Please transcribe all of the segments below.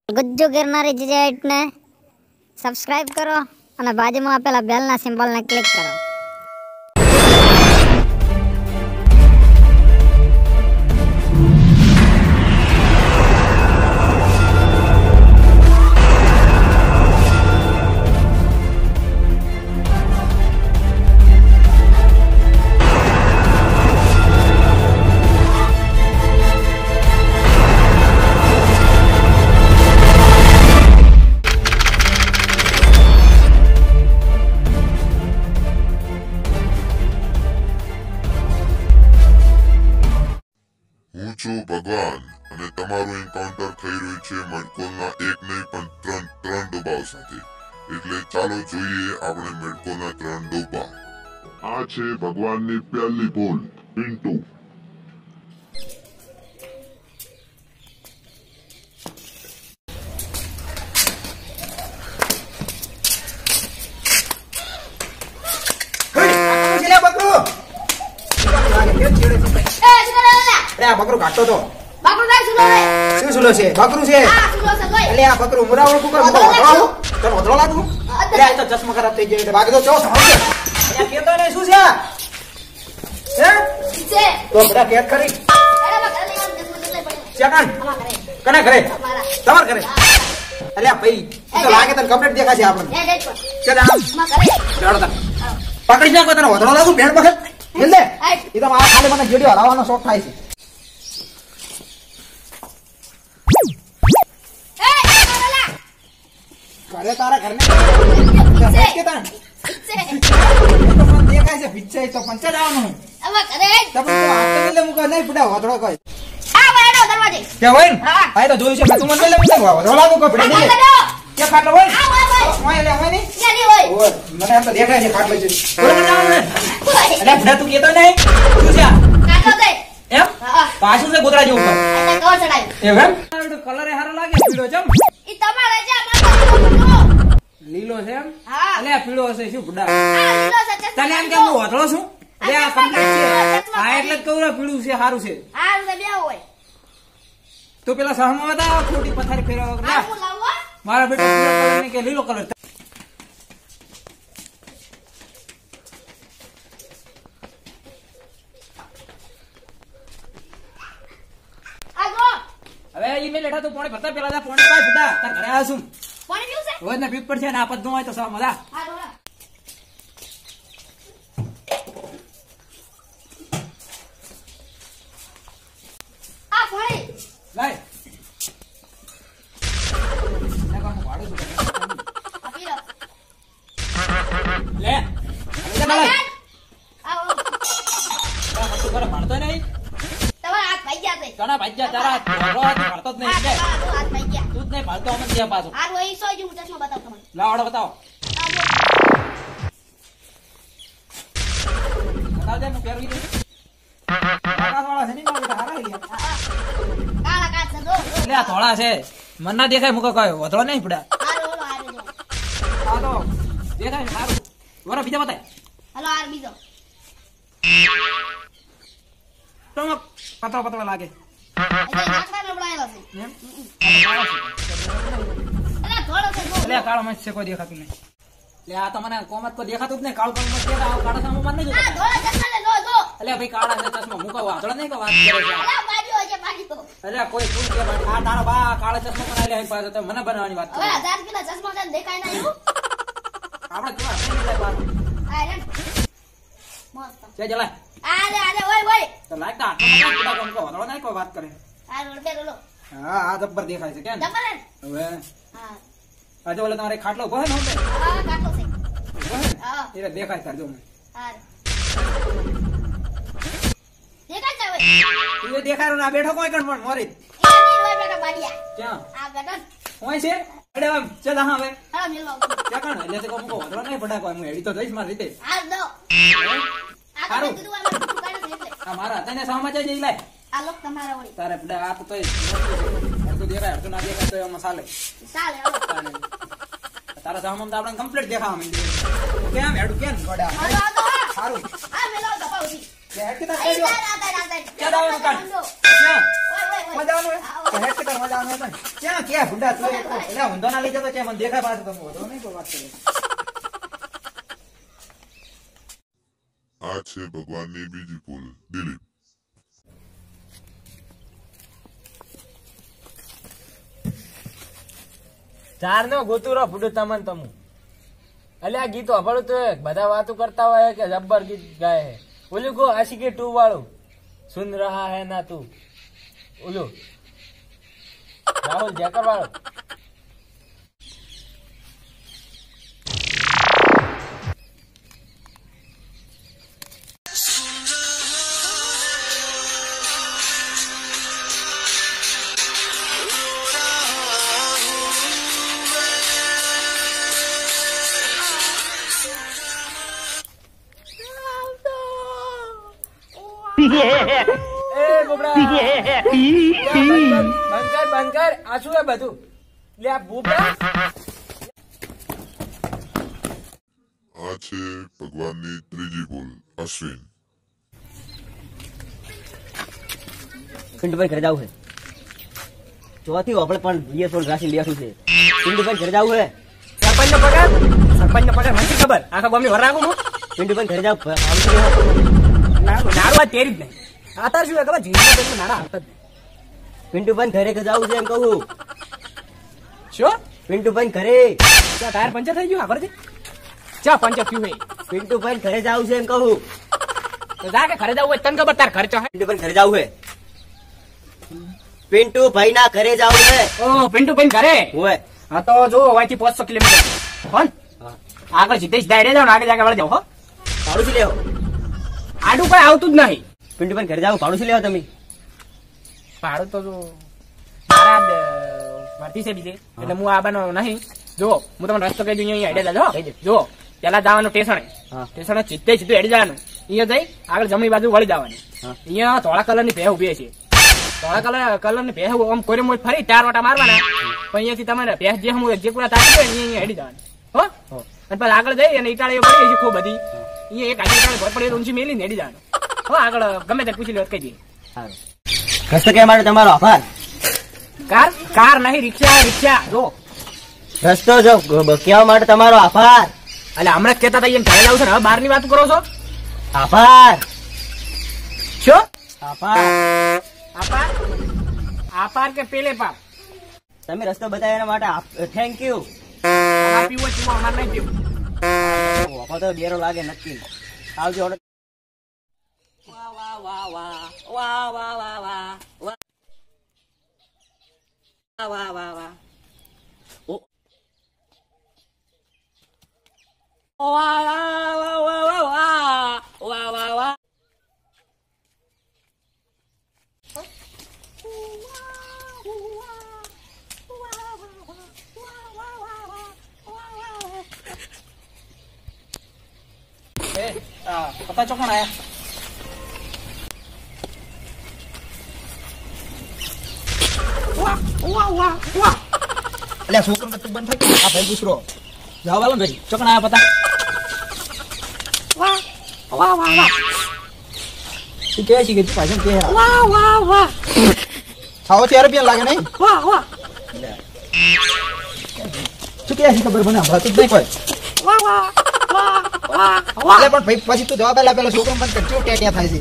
ગુજ્જુ ગિરનારી જીજેટ ને સબસ્ક્રાઇબ કરો અને બાજુમાં આપેલા બેલના સિમ્બોલને ક્લિક કરો. હું છું ભગવાન અને તમારું એન્કાઉન્ટર થઈ રહ્યું છે મેડકોલના એક નહીં પણ ત્રણ ડબ્બાઓ સાથે. એટલે ચાલો જોઈએ આપણે મેડકોલના 3 ડબ્બા. આ છે ભગવાનની પહેલી બોલ, પિન્ટુ. બકરું કાઢતો તો બકરું ના સુલો રે શું સુલો છે? બકરું છે. હા સુલો છે ભાઈ. એટલે આ બકરું મુરાવળ કુકર મુકો વતળો તને વતળો લાગુ. એટલે આ તો ચશ્મા ખરાબ થઈ ગયો એટલે ભાગી તો ચો સમજે. એટલે કેતો ને શું છે? હે છે તો બડા કેટ કરી અરે બકરા લઈ આવ દસ મિનિટ લઈ પડી ચકાન અમાર કરે કના કરે તમારા તમાર કરે. એટલે આ ભાઈ તો લાગે તને કમ્પ્લીટ દેખાશે આપણને. એ દેખ પર ચાલ આમ અમાર કરે ચાલો તને પકડી નાખો તને વતળો લાગુ ભેણ બખત મિલ દે. ઈ તો મારા ખાલી મને જેડીઓ હરાવવાનો શોખ થાય છે. ઘરે તારા ઘરને કે તાણ તો મને દેખાય છે ભીચ્છે તો પંચા જવાનું અમાર કરે તો પણ તો હાથ તો લે મુકો નહીં પડા વતળો કોઈ આ બેડો દરવાજે કે હોય ને હા. આ તો જોયું છે તું મને લે મુકો વતળો લાગુ કો પડી દે કે ખાટલો હોય આ હોય હોય લે હોય ની જલ્દી હોય ઓય મને એમ તો દેખાય છે ખાટલો છે બોલ જવાનું ને હોય અરે ભડા તું કેતો નહીં શું છે કાટો દે એમ હા પાછું છે ગોદરા જેવું ઉપર એટલે કવર ચડાય એમ કલર હારો લાગે પીળો ચમ ઈ તમારે છે અમાર લીલો છે એમ હા અલે આ પીળો હશે શું ભડા આ લીલો છે ચશ્મા તને એમ કે હું વતળો છું લે આ કમ્પ્લીટ છે આ એટલે જ કહું ને પીળું છે સારું છે આ લે બે હોય તો પેલા સહમાં હતા ખોટી પથારી ફેરવા વગર આ ના હું લાવો મારા બેટા પીળો કલર ને કે લીલો કલર આ ગો હવે ઈ મે લેઠા તો પોણે ભરતા પેલા તા પોણે પાય ફટા તાર ઘરે આ શું પાણી પીવું છે રોજ ને પીપ પર છે ને આપત નો હોય તો સહ મજા આ ડોળા આ પાણી લાય ના કોણ વાડું છું આ પીરો લે લે બાલા આ તો કરે ભણતો નહીં તમારા હાથ ભાઈ ગયા છે ઘણા ભાજ્યા તારા રોજ ભણતો જ નહીં લે હાથ ભાઈ ગયા તું જ નહીં ભણતો અમને ત્યાં પાછો આ રોઈ સોય હું ચશ્મા બતાવ તમને લાવડો બતાવો આ જો બતાવ દે હું પહેરવી દઉં આકાશવાળા છે નહીં મારા બેટા હારા ગયા કાળા કાચ છે જો લે આ ધોળા છે મન ના દેખાય મુકો કયો વધળો નહીં પડા આ રોલો આ જો આ તો દેખાય સારું વરો બીજા બતાય હલો આ બીજો ટમક પતળો પતળો લાગે એટલે નાકડાનો બનાવેલો છે એમ એટલે થોડો છે જો લે કાળો મત છે કોઈ દેખાતું નહીં લે આ તો મને કોમત કોઈ દેખાતું જ નહીં કાળો મત છે આ કાળા સામો મન નહીં આ જોતો થોડો ચશ્મા લે જો જો એટલે ભાઈ કાળા છે ચશ્મા મુકો વાળો નહીં કો વાત કરે છે અલા બાજુ છે બાજુ એટલે કોઈ તું કે ભાઈ આ તારો બા કાળા ચશ્મા બનાવી લે પાછો તો મને બનાવવાની વાત હવે કરે 1000 કિલો ચશ્મા છે દેખાય ના એવું આપણે કેવા નહીં લે પાછો આ રે મસ્ત છે જલા આરે ઓય ઓય તો લાગતા આટલો મને પડા કોમ કો વાળો નહીં કોઈ વાત કરે આ રોડ બે રોલો હા આ જબ્બર દેખાય છે કેમ જબર હે હવે હા આજે ઓલે તમારે ખાટલો ભરે ને હવે આ કાટલો છે હા એટલે દેખાય તાર જો મને હા દેખાય છે હવે તું દેખાય ના બેઠો કોઈ કણ પણ મોરી એ ની રોય બેટા બાડિયા ક્યાં આ બેટા હોય છે અડે આમ ચલ હા હવે હલો મિલવા ક્યાં કણ એટલે તે કોમ કો વાળો નહીં પડા કોઈ હું હેડી તો જઈશ મારી રીતે આ દો આ તો સારું. કીધું આ બધું કાઢે છે એટલે આ મારા તને સમાચાર જઈ લાય આ લોક તમારા વળી તારે પડા આ તો તોય અડધું દેખાય અડધું ના દેખાય તો એમાં ચાલે ચાલે હલો તારા સામમ તો આપણે કમ્પ્લીટ દેખાવા માંડી કેમ હેડું કેમ ગોડા હલો આ તો હા સારું આ મિલવા દબાવતી લે હેડ કે તાર અહીં કેજો આ ક્યાં દાવાનું કાઢ ઓય ક્યાં ઓય ઓય ચોકમાં જવાનું હે? તો હેડ કટરમાં જવાનું હે પણ. ક્યાં ક્યાં ભૂંડા તું એક તો એટલે ઊંધો ના લઈ જતો છે મને દેખાય પાછું તમે વધો નહીં કોઈ વાત કરે. આ છે ભગવાનની બીજી ભૂલ. દિલીપ. ચાર નો ગોતું રહો ફૂટું તમન તમું. એટલે આ ગીતો અભળું તો બધા વાતો કરતા હોય કે જબ્બર ગીત ગાય હે. ઓલું કો આશિકી 2 વાળું સુન રહા હે ના તું. ઓલું રાહુલ જેકર વાળો. એ બોબડા બંધ કર આ શું હે બધું લે આ બોબડા. આ છે ભગવાનની ત્રીજી ભૂલ. અશ્વિન. પિન્ટુભાઈ ઘરે જવું છે ચોથી આપણે પણ BS4 ઘાસી લેશું છે. પિન્ટુભાઈ ઘરે જવું છે. સરપંચ નો પગાર મને ખબર આખા ગામની વર રાખું હું. પિન્ટુભાઈ ઘરે જાવ નાડવા તેરી જ નહીં આ તાર શું ખબર જીવનમાં પેલું નાડા આવતા જ નહીં. પિન્ટુભાઈ ઘરે જવું છે એમ કહું. શું પિન્ટુભાઈ ઘરે ચા ટાયર પંચર થઈ ગયું ખબર છે ચા પંચર થયું હે પિન્ટુભાઈ ઘરે જવું છે એમ કહું. તો જા કે ઘરે જવું હોય તને ખબર તાર ઘરે ચા પિન્ટુભાઈ ઘરે જવું છે. પિન્ટુભાઈ ના ઘરે જવું છે. ઓ પિન્ટુભાઈ ઘરે હોય હા તો જો અહીંથી 500 કિલોમીટર કોણ આગળ જીતેશ દાયરે જાવ ને આગળ જાકે વળે જાવ હો. ભાડું શું લેવો? આડું કઈ આવતું જ નહીં. પિન્ટુભાઈ ઘરે જાવ ભાડું શું લેવો તમે? ભાડું તો જો મારા ભરતી છે બીજે એટલે હું આવવાનો નહીં. જો હું તમને રસ્તો કહી દઉં અહીંયા હેડે જાજો જો પેલા જવાનું સ્ટેશને સીધું હેડી જવાનું. અહીંયા જઈ આગળ જમણી બાજુ વળી જવાની. અહીંયા ધોળા કલરની ભેહ ઉભી છે. ધોળા કલરની ભેહ આમ કોરે મોજ ફરી 4 વાટા મારવાના. પણ અહીંયાથી તમારે ભેહ જે પૂરા તાકી હોય અહીંયા હેડી જવાનું હો. અને પછી આગળ જઈ અને ઇટાળીઓ પડી છે ખૂબ બધી. અહીંયા એક આખી ઇટાળી ભર પડી ઊંચી મેલી હેડી જવાનું હો. આગળ ગમે તે પૂછી લો કહી દઈએ. રસ્તો કહેવા માટે તમારો આભાર. કાર નહીં રિક્ષા જો રસ્તો જો કહેવા માટે તમારો આભાર. એટલે હમણાં કેતા હતા ઘરે જાવ છે ને હવે બહાર ની વાત કરો છો. આભાર. શું આભાર. આપાર કે પેલે પાર તમે રસ્તો બતાવ્યા એના માટે થેન્ક યુ. પીવો ચીવો અમારે નહીં પીવું. તો બેરો લાગે નક્કી. આવજો. પતા ચોકણ આયા એટલે છોકરો તું બંધ થઈ આ ભાઈ દૂસરો જાવ વાલો ભાઈ ચોકણ આયા પતા તું કે છે કે તું પાછળ કે છાવો 4 રૂપિયા લાગે નહીં શું કે છે ખબર મને હમણાં તું નહીં કોઈ અરે પણ ભાઈ પછી તું જવાબ આલા પેલો છોકરો બંધ કર ચો ટેટિયા થાય છે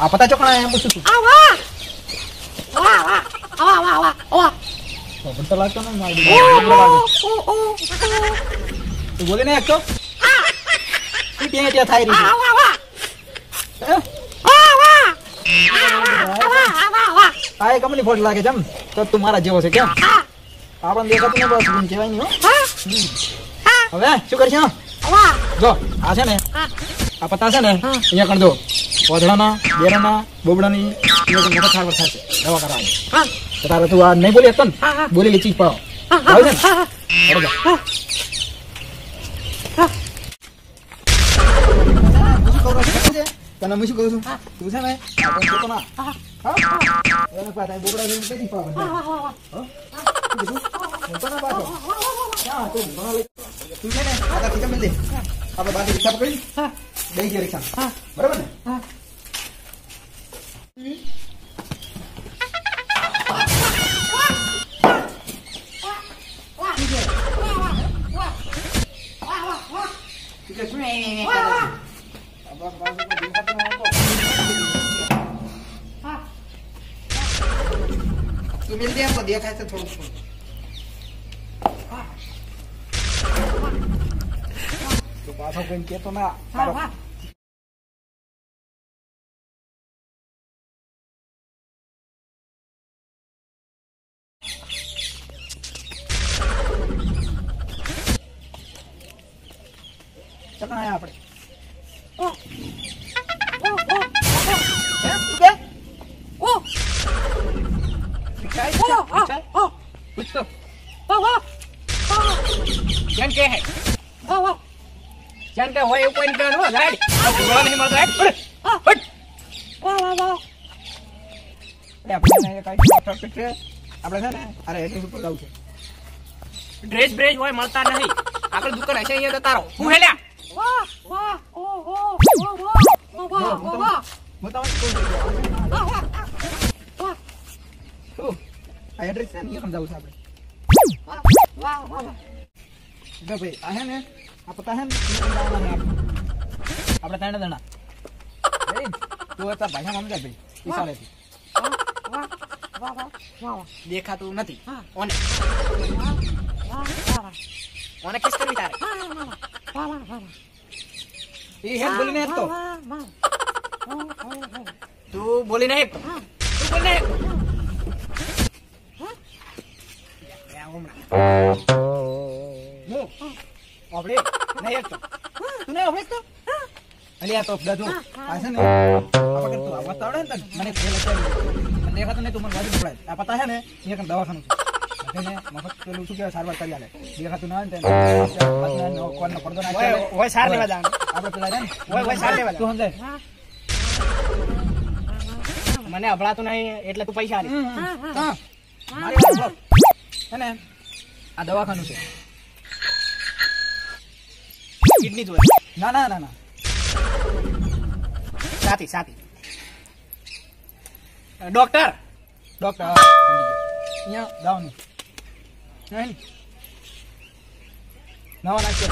આ પતા ચોકણા એમ પૂછું છું પણ તો લાગતો નહીં મારી તું બોલે ને એક તો ટેટિયા થાય રહી આ કમલી ફોટ લાગે જમ તો તું મારા જેવો છે કેમ આપણને દેખાતું ને બસ કહેવાય નહીં હો હવે શું કરશે જો આ છે ને આ પતા છે ને અહીંયા કણ જો પોધડાના બેરાના બોબડાની મોટા થાળ પર થશે દવા કરાવે તો તારે તું આ નહીં બોલી શકતો ને બોલેલી ચીજ પાડો આવે છે ને તને હું શું કહું છું તું છે ને બોબડા તું છે ને આપણે બાદ રિક્ષા પકડી બેસી ગયો રિક્ષા બરાબર ને તું મિલ દે हमको દેખાય છે થોડું તો પાછો કોઈ કેતો ના ચકણા આયા આપણે કેમ કે હે કેમ કે હોય એવું કોઈ નહીં કરવાનું રાઈડ ભૂગોળ નહીં મળતો રાઈડ આપણે છે ને અરે એડ્રેસ ઉપર જવું છે ડ્રેસ બ્રેસ હોય મળતા નહીં આગળ દુકાન હશે અહીંયા જતા રહો હું હેલ્યા આ એડ્રેસ છે ને સમજાવું છે આપણે જો ભાઈ આ હે ને આ પતા હે ને આપણે ત્રણ જણા તું હતા ભાઈ સમજાય ભાઈ ઈશારેથી દેખાતું નથી ઓને ઓને કિસ કરવી તારે એ હે બોલીને એક તો તું બોલી નહીં તું બોલી નહીં આપણે નહીં એક તો તું નહીં આપણે તો અલ્યા તો દાદુ આ છે ને આ પકડ તું આવાજ આવડે ને મને ફેલ છે મને દેખાતું નહીં તું મને વાજી પડાય આ પતા છે ને એક દવાખાનું છે ને મફત પેલું શું કહેવાય સારવાર કરી આલે દેખાતું ના હોય ને કોણનો પડદો નાખે ઓય સાર લેવા જાવ આપણે પેલા છે ને ઓય સાર લેવા તું સમજાય મને અભળાતું નહીં એટલે તું પૈસા આલી હા મારી વાત સાંભળ. છે ને આ દવાખાનું છે કિડની જોઈ ના ના ના ના સાથી સાથી ડોક્ટર ડોક્ટર અહીંયા દાવાનું નહીં નવા નાખશે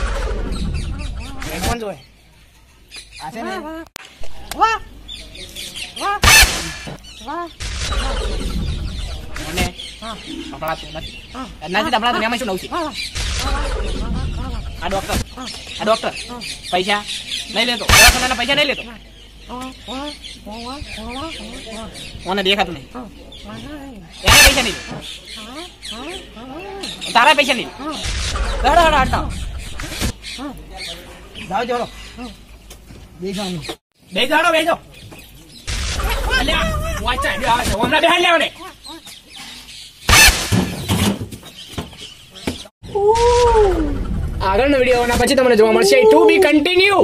કોણ જોઈ આ છે ને મને અભળાતું નથી નથી અભળાતું એમાં શું નવું છે આ ડોક્ટર પૈસા નહીં લેતો દવાખાનાના પૈસા નહીં લેતો મને દેખાતું નહીં એને પૈસા નહીં તારા પૈસા નહીં હડો હટાવ જાઓ જોડો બે જણ બેજો હડો બેજો અલ્યા વાચા બે આવે છે હમણાં બેહાડ લેવને આગળનો વિડીયો પછી તમને જોવા મળશે ટુ બી કન્ટિન્યુ